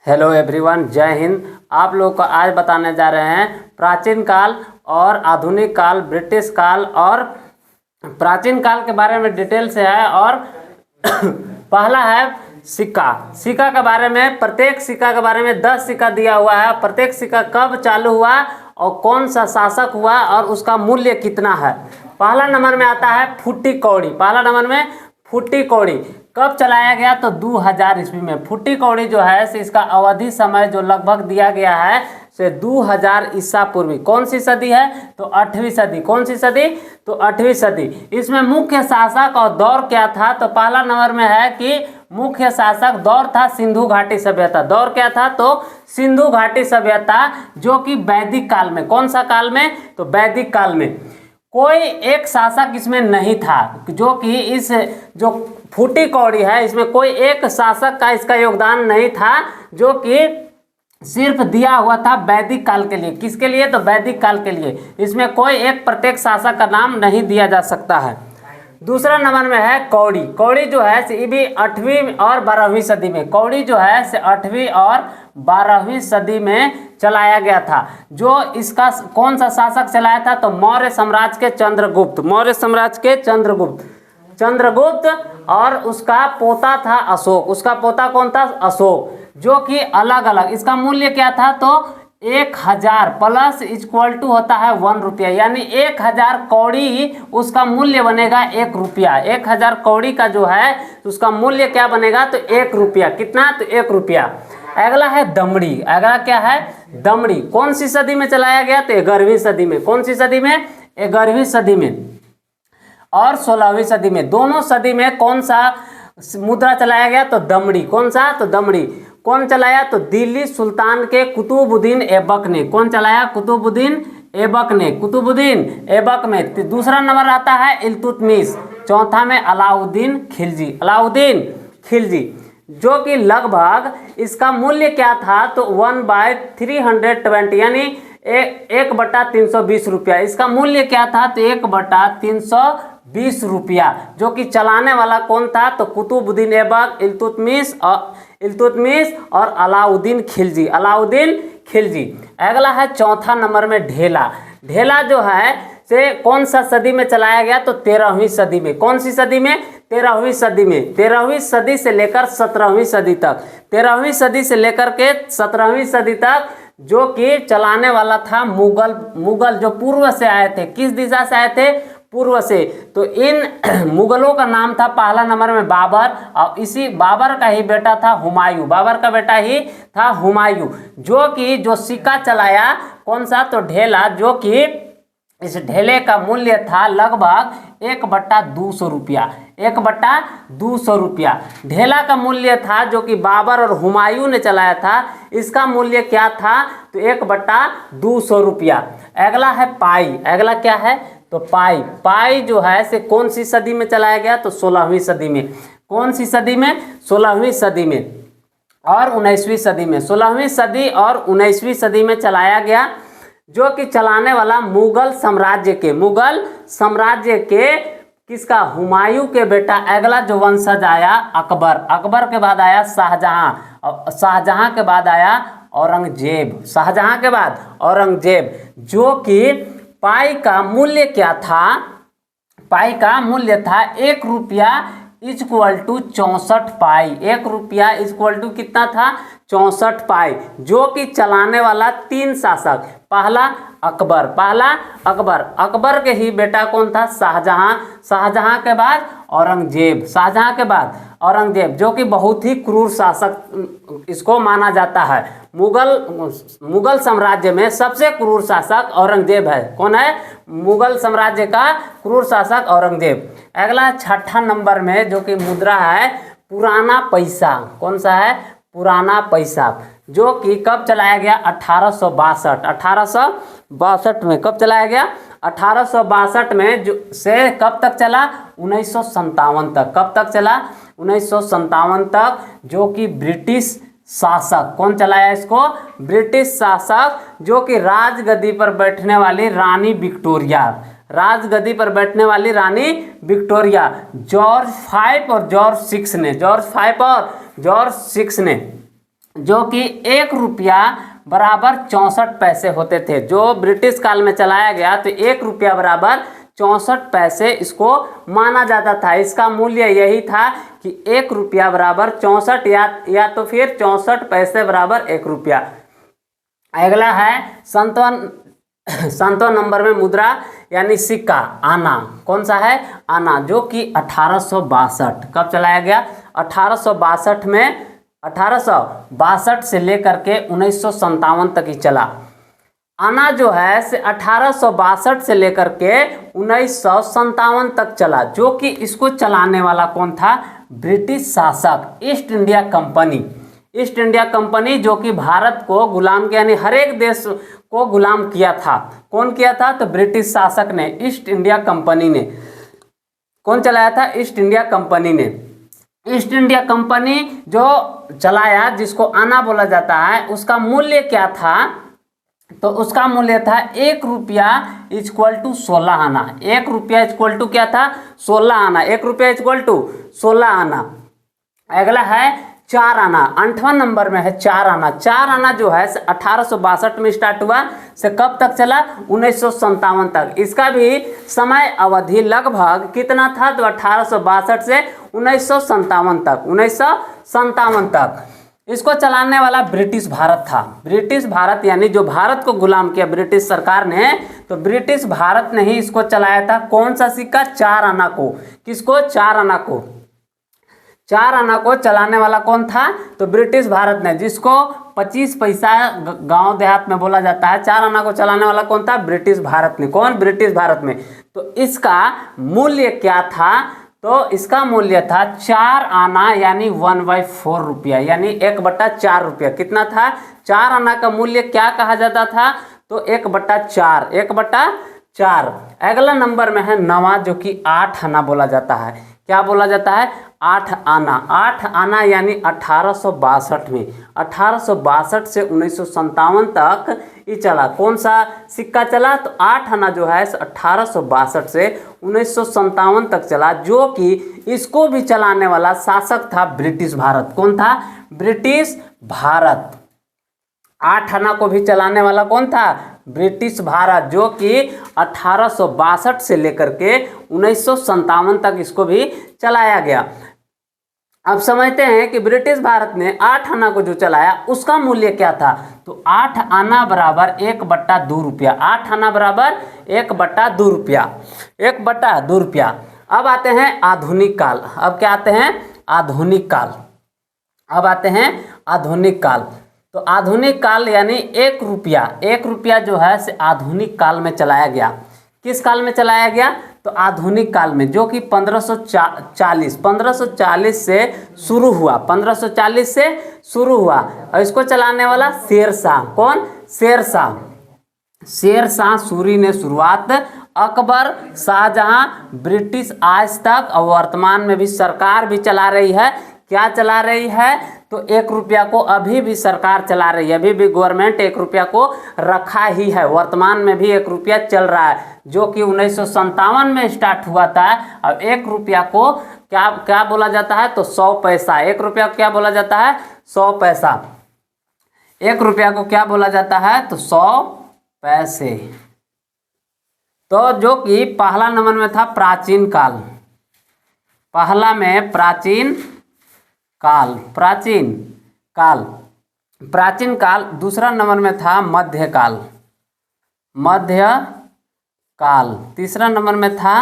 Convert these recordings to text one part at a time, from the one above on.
Hello everyone, जय हिंद। आप लोग को आज बताने जा रहे हैं प्राचीन काल और आधुनिक काल, ब्रिटिश काल और प्राचीन काल के बारे में डिटेल से है। और पहला है सिक्का। सिक्का के बारे में, प्रत्येक सिक्का के बारे में 10 सिक्का दिया हुआ है। प्रत्येक सिक्का कब चालू हुआ और कौन सा शासक हुआ और उसका मूल्य कितना है। पहला नंबर में आता है फुट्टी कौड़ी। पहला नंबर में फुट्टी कौड़ी कब चलाया गया तो 2000 ईस्वी में। फुट्टी कौड़ी जो है से इसका अवधि समय जो लगभग दिया गया है से 2000 ईसा पूर्वी। कौन सी सदी है तो 8वीं सदी। कौन सी सदी तो 8वीं सदी। इसमें मुख्य शासक और दौर क्या था तो पहला नंबर में है कि मुख्य शासक दौर था सिंधु घाटी सभ्यता। दौर क्या था तो सिंधु घाटी सभ्यता, जो कि वैदिक काल में। कौन सा काल में तो वैदिक काल में। कोई एक शासक इसमें नहीं था, जो कि इस जो फुट्टी कौड़ी है इसमें कोई एक शासक का इसका योगदान नहीं था, जो कि सिर्फ दिया हुआ था वैदिक काल के लिए। किसके लिए तो वैदिक काल के लिए। इसमें कोई एक प्रत्येक शासक का नाम नहीं दिया जा सकता है। दूसरा नंबर में है कौड़ी। कौड़ी जो है से भी 8वीं और 12वीं सदी में। कौड़ी जो है से 8वीं और 12वीं सदी में चलाया गया था। जो इसका कौन सा शासक चलाया था तो मौर्य साम्राज्य के चंद्रगुप्त। मौर्य साम्राज्य के चंद्रगुप्त और उसका पोता था अशोक। उसका पोता कौन था अशोक, जो कि अलग अलग। इसका मूल्य क्या था तो 1000 प्लस इक्वल टू होता है 1 रुपया, यानी 1000 कौड़ी उसका मूल्य बनेगा 1 रुपया। 1000 कौड़ी का जो है तो उसका मूल्य क्या बनेगा तो 1 रुपया। कितना तो 1 रुपया। अगला है दमड़ी। अगला क्या है दमड़ी। कौन सी सदी में चलाया गया तो 11वीं सदी में। कौन सी सदी में 11वीं सदी में और 16वीं सदी में। दोनों सदी में कौन सा मुद्रा चलाया गया तो दमड़ी। कौन सा तो दमड़ी। कौन चलाया तो दिल्ली सुल्तान के कुतुबुद्दीन ऐबक ने। कौन चलाया कुतुबुद्दीन ऐबक ने। कुतुबुद्दीन ऐबक में। दूसरा नंबर आता है इल्तुतमिश। चौथा में अलाउद्दीन खिलजी। अलाउद्दीन खिलजी, जो कि लगभग इसका मूल्य क्या था तो 1/320, यानी 1/320 रुपया। इसका मूल्य क्या था तो 1/320 रुपया। जो कि चलाने वाला कौन था तो कुतुबुद्दीन ऐबक, इल्तुतमिश और अलाउद्दीन खिलजी। अलाउद्दीन खिलजी। अगला है चौथा नंबर में ढेला। ढेला जो है से कौन सा सदी में चलाया गया तो 13वीं सदी में। कौन सी सदी में 13वीं सदी में। 13वीं सदी से लेकर 17वीं सदी तक। 13वीं सदी से लेकर के 17वीं सदी तक, जो कि चलाने वाला था मुगल जो पूर्व से आए थे। किस दिशा से आए थे पूर्व से। तो इन मुगलों का नाम था पहला नंबर में बाबर, और इसी बाबर का ही बेटा था हुमायूं। बाबर का बेटा ही था हुमायूं, जो कि जो सिक्का चलाया कौन सा तो ढेला, जो कि इस ढेले का मूल्य था लगभग 1/200 रुपया। 1/200 रुपया ढेला का मूल्य था, जो कि बाबर और हुमायूं ने चलाया था। इसका मूल्य क्या था तो 1/200 रुपया। अगला है पाई। अगला क्या है तो पाई। पाई जो है से कौन सी सदी में चलाया गया तो 16वीं सदी में। कौन सी सदी में 16वीं सदी में और 19वीं सदी में। 16वीं सदी और 19वीं सदी में चलाया गया, जो कि चलाने वाला मुगल साम्राज्य के किसका हुमायूं के बेटा। अगला जो वंशज आया अकबर। अकबर के बाद आया शाहजहां, और शाहजहां के बाद आया औरंगजेब। शाहजहां के बाद औरंगजेब। जो कि पाई का मूल्य क्या था। पाई का मूल्य था 1 रुपया इक्वल टू 64 पाई। 1 रुपया इक्वल टू कितना था 64 पाई। जो कि चलाने वाला 3 शासक। पहला अकबर। अकबर के ही बेटा कौन था शाहजहां। शाहजहां के बाद औरंगजेब। शाहजहां के बाद औरंगजेब, जो कि बहुत ही क्रूर शासक इसको माना जाता है। मुगल साम्राज्य में सबसे क्रूर शासक औरंगजेब है। कौन है मुगल साम्राज्य का क्रूर शासक औरंगजेब। अगला 6ठा नंबर में जो कि मुद्रा है पुराना पैसा। कौन सा है पुराना पैसा, जो कि कब चलाया गया 1862। 1862 में कब चलाया गया 1862 में, जो से कब तक चला 1957 तक। कब तक चला 1957 तक। जो कि ब्रिटिश शासक कौन चलाया इसको ब्रिटिश शासक, जो कि राजगद्दी पर बैठने वाली रानी विक्टोरिया। राजगद्दी पर बैठने वाली रानी विक्टोरिया जॉर्ज 5 और जॉर्ज 6 ने जो कि 1 रुपया बराबर 64 पैसे होते थे। जो ब्रिटिश काल में चलाया गया तो 1 रुपया बराबर 64 पैसे इसको माना जाता था। इसका मूल्य यही था कि 1 रुपया बराबर 64 या तो फिर 64 पैसे बराबर 1 रुपया। अगला है 57 नंबर में मुद्रा यानी सिक्का आना। कौन सा है? आना, जो कि 1862 कब चलाया गया? 1862 में, 1862 से लेकर के 1957 तक ही चला। आना जो है से 1862 से लेकर के 1957 तक चला, जो कि इसको चलाने वाला कौन था? ब्रिटिश शासक east India company. East India company जो कि भारत को गुलाम किया, यानी हर एक देश को गुलाम किया था। कौन किया था? तो ब्रिटिश शासक ने, ईस्ट इंडिया कंपनी ने। कौन चलाया था? ईस्ट इंडिया कंपनी ने। ईस्ट इंडिया कंपनी जो चलाया, जिसको आना बोला जाता है, उसका मूल्य क्या था? तो उसका मूल्य था 1 रुपया इक्वल टू 16 आना। 1 रुपया इक्वल टू क्या था? 16 आना। 1 रुपया इक्वल टू 16 आना। अगला है 4 आना, 8वां नंबर में है 4 आना। 4 आना जो है 1862 में स्टार्ट हुआ, से कब तक चला? 1957 तक। इसका भी समय अवधि लगभग कितना था? तो 1862 से 1957 तक। 1957 तक इसको चलाने वाला ब्रिटिश भारत था। ब्रिटिश भारत यानी जो भारत को गुलाम किया ब्रिटिश सरकार ने, तो ब्रिटिश भारत ने ही इसको चलाया था। कौन सा सिक्का? 4 आना को। किसको? 4 आना को। 4 आना को चलाने वाला कौन था? तो ब्रिटिश भारत ने, जिसको 25 पैसा गांव देहात में बोला जाता है। 4 आना को चलाने वाला कौन था? ब्रिटिश भारत ने। कौन? ब्रिटिश भारत में। तो इसका मूल्य क्या था? तो इसका मूल्य था 4 आना यानी 1/4 रुपया, यानी 1/4 रुपया। कितना था? 4 आना का मूल्य क्या कहा जाता था? तो 1/4, 1/4। अगला नंबर में है 9वां, जो कि 8 आना बोला जाता है। क्या बोला जाता है? 8 आना। 8 आना यानी 1862 में, 1862 से 1957 तक ये चला। कौन सा सिक्का चला? तो 8 आना जो है 1862 से 1957 तक चला, जो कि इसको भी चलाने वाला शासक था ब्रिटिश भारत। कौन था? ब्रिटिश भारत। 8 आना को भी चलाने वाला कौन था? ब्रिटिश भारत, जो कि 1862 से लेकर के 1957 तक इसको भी चलाया गया। अब समझते हैं कि ब्रिटिश भारत ने 8 आना को जो चलाया उसका मूल्य क्या था? तो 8 आना बराबर 1/2 रुपया। 8 आना बराबर 1/2 रुपया, 1/2 रुपया। अब आते हैं आधुनिक काल। अब क्या आते हैं? आधुनिक काल। अब आते हैं आधुनिक काल। तो आधुनिक काल यानी 1 रुपया, 1 रुपया जो है से आधुनिक काल में चलाया गया। किस काल में चलाया गया? तो आधुनिक काल में, जो कि 1540 से शुरू हुआ। 1540 से शुरू हुआ। और इसको चलाने वाला शेरशाह। कौन? शेरशाह। शेरशाह सूरी ने शुरुआत। अकबर, शाहजहां, ब्रिटिश आज तक और वर्तमान में भी सरकार भी चला रही है। क्या चला रही है? तो 1 रुपया को अभी भी सरकार चला रही है। अभी भी गवर्नमेंट 1 रुपया को रखा ही है। वर्तमान में भी 1 रुपया चल रहा है, जो कि 1957 में स्टार्ट हुआ था। अब 1 रुपया को क्या क्या बोला जाता है? तो 100 पैसा। 1 रुपया को क्या बोला जाता है? 100 पैसा। 1 रुपया को क्या बोला जाता है? तो 100 पैसे। तो जो कि पहला नंबर में था प्राचीन काल। पहला में प्राचीन काल, प्राचीन काल, प्राचीन काल। दूसरा नंबर में था मध्यकाल, मध्य काल। तीसरा नंबर में था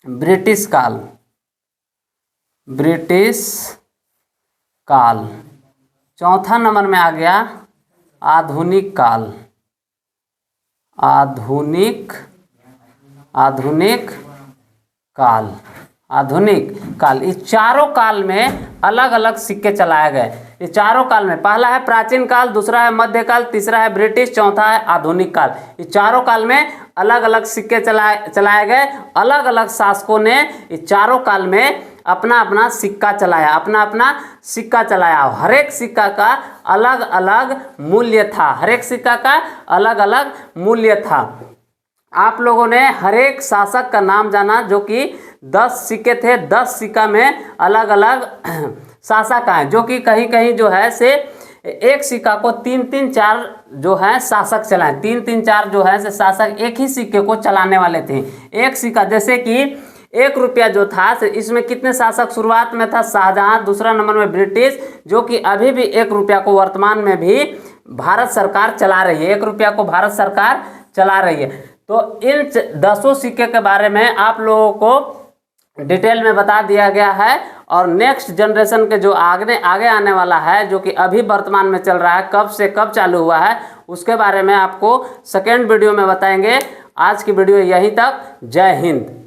ब्रिटिश काल, ब्रिटिश काल। चौथा नंबर में आ गया आधुनिक काल, आधुनिक काल, आधुनिक काल। इस चारों काल में अलग अलग सिक्के चलाए गए। इस चारों काल में पहला है प्राचीन काल, दूसरा है मध्यकाल, तीसरा है ब्रिटिश, चौथा है आधुनिक काल। इस चारों काल में अलग अलग सिक्के चलाए गए। अलग अलग शासकों ने इस चारों काल में अपना अपना सिक्का चलाया, अपना अपना सिक्का चलाया। हर एक सिक्का का अलग अलग मूल्य था, हर एक सिक्का का अलग अलग मूल्य था। आप लोगों ने हर एक शासक का नाम जाना, जो कि 10 सिक्के थे। 10 सिक्का में अलग अलग शासक आए, जो कि कहीं कहीं जो है से एक सिक्का को 3-3-4 जो है शासक चलाए, 3-3-4 जो है से शासक एक ही सिक्के को चलाने वाले थे। एक सिक्का जैसे कि 1 रुपया जो था इसमें कितने शासक शुरुआत में था? शाहजहां, दूसरा नंबर में ब्रिटिश, जो कि अभी भी 1 रुपया को वर्तमान में भी भारत सरकार चला रही है। 1 रुपया को भारत सरकार चला रही है। तो इन 10 सिक्के के बारे में आप लोगों को डिटेल में बता दिया गया है। और नेक्स्ट जनरेशन के जो आगे आने वाला है, जो कि अभी वर्तमान में चल रहा है, कब से कब चालू हुआ है, उसके बारे में आपको सेकेंड वीडियो में बताएंगे। आज की वीडियो यहीं तक। जय हिंद।